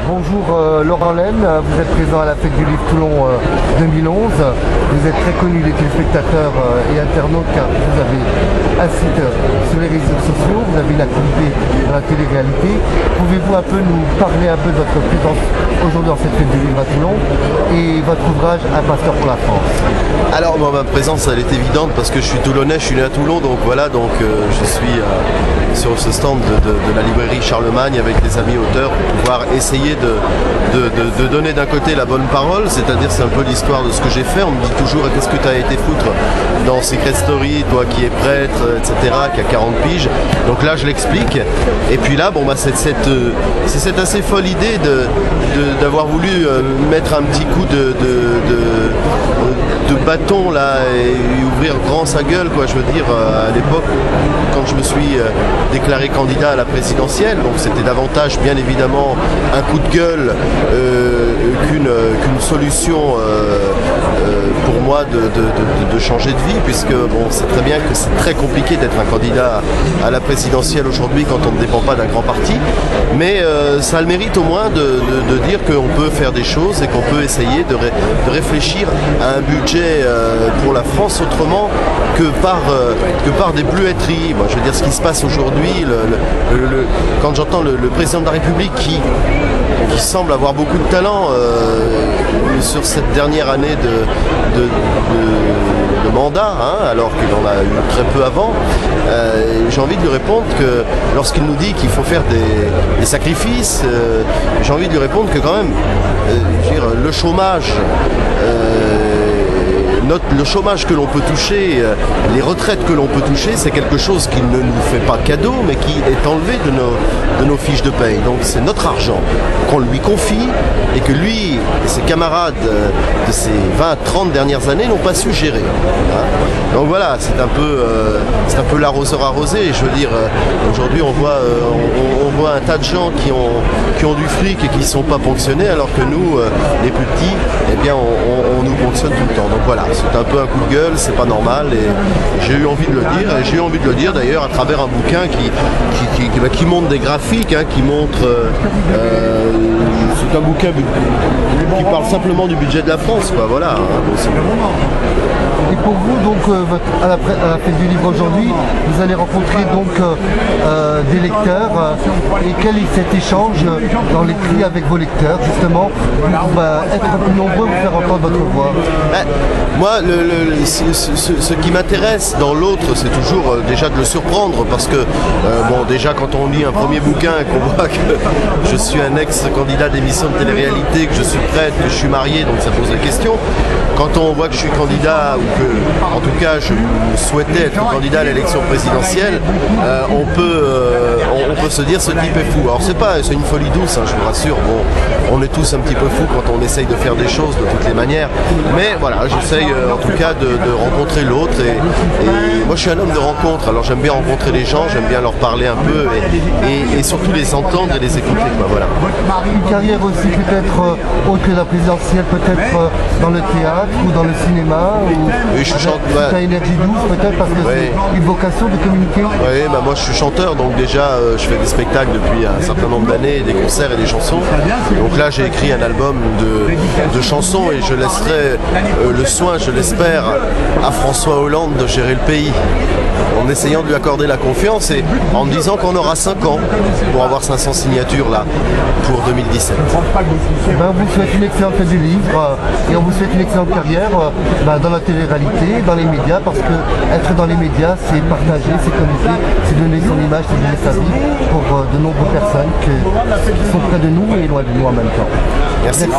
Bonjour Laurent Laine, vous êtes présent à la Fête du Livre Toulon 2011. Vous êtes très connu des téléspectateurs et internautes car vous avez un site sur les réseaux sociaux, vous avez une activité dans la télé-réalité. Pouvez-vous un peu nous parler un peu de votre présence aujourd'hui dans cette Fête du Livre à Toulon et votre ouvrage Un pasteur pour la France? Alors moi, ma présence elle est évidente parce que je suis toulonnais, je suis né à Toulon, donc voilà, je suis sur ce stand de la librairie Charlemagne avec des amis auteurs pour pouvoir essayer de donner d'un côté la bonne parole, c'est-à-dire c'est un peu l'histoire de ce que j'ai fait. On me dit toujours qu'est-ce que tu as été foutre dans Secret Story, toi qui es prêtre, etc., qui a 40 piges. Donc là je l'explique. Et puis là, bon, bah, c'est cette assez folle idée d'avoir voulu mettre un petit coup de bâton là et ouvrir grand sa gueule, quoi. Je veux dire, à l'époque quand je me suis déclaré candidat à la présidentielle, donc c'était davantage bien évidemment un coup de gueule qu'une solution pour moi de changer de vie, puisque bon, c'est très bien que c'est très compliqué d'être un candidat à la présidentielle aujourd'hui quand on ne dépend pas d'un grand parti, mais ça a le mérite au moins de dire qu'on peut faire des choses et qu'on peut essayer de réfléchir à un budget pour la France autrement que par des bleuettes-ries. Moi, je veux dire, ce qui se passe aujourd'hui, quand j'entends le président de la République qui semble avoir beaucoup de talent sur cette dernière année de mandat, hein, alors qu'il en a eu très peu avant, j'ai envie de lui répondre que lorsqu'il nous dit qu'il faut faire des sacrifices, j'ai envie de lui répondre que quand même, je veux dire, le chômage que l'on peut toucher, les retraites que l'on peut toucher, c'est quelque chose qui ne nous fait pas cadeau, mais qui est enlevé de nos fiches de paye. Donc c'est notre argent qu'on lui confie et que lui et ses camarades de ces 20-30 dernières années n'ont pas su gérer. Hein. Donc voilà, c'est un peu l'arroseur arrosé. Je veux dire, aujourd'hui on voit un tas de gens qui ont du fric et qui ne sont pas ponctionnés, alors que nous, les plus petits, eh bien on nous ponctionne tout le temps. Donc voilà, c'est un peu un coup de gueule, c'est pas normal, et j'ai eu envie de le dire, et j'ai eu envie de le dire d'ailleurs à travers un bouquin qui montre des graphiques, hein, qui montre c'est un bouquin qui parle simplement du budget de la France, quoi, voilà. Hein, et pour vous, donc, à la Fête du Livre aujourd'hui, vous allez rencontrer donc des lecteurs. Et quel est cet échange dans l'écrit avec vos lecteurs, justement, pour être plus nombreux, vous faire entendre votre voix? Moi, ce qui m'intéresse dans l'autre, c'est toujours déjà de le surprendre, parce que, bon, déjà quand on lit un premier bouquin et qu'on voit que je suis un ex-candidat d'émission de télé-réalité, que je suis prêtre, que je suis marié, donc ça pose des questions. Quand on voit que je suis candidat, ou que, en tout cas, je souhaitais être candidat à l'élection présidentielle, on peut se dire ce type est fou. Alors c'est une folie douce, hein, je vous rassure. Bon, on est tous un petit peu fous quand on essaye de faire des choses de toutes les manières. Mais voilà, j'essaye en tout cas de rencontrer l'autre. Et moi, je suis un homme de rencontre. Alors j'aime bien rencontrer les gens, j'aime bien leur parler un peu et surtout les entendre et les écouter. Quoi, voilà. Une carrière aussi peut-être autre que la présidentielle, peut-être dans le théâtre ou dans le cinéma, ou oui, je chante. Ta énergie douce peut-être, parce que c'est une vocation de communiquer. Oui, bah moi je suis chanteur, donc déjà je fais des spectacles depuis un certain nombre d'années, des concerts et des chansons. Donc là j'ai écrit un album de chansons et je laisserai le soin, je l'espère, à François Hollande de gérer le pays, en essayant de lui accorder la confiance et en me disant qu'on aura 5 ans pour avoir 500 signatures là pour 2017. On vous souhaite une excellente Fête du Livre et on vous souhaite une excellente carrière dans la télé-réalité, dans les médias, parce que être dans les médias, c'est partager, c'est communiquer, c'est donner son image, c'est donner sa vie pour de nombreuses personnes qui sont près de nous et loin de nous en même temps. Merci. Merci.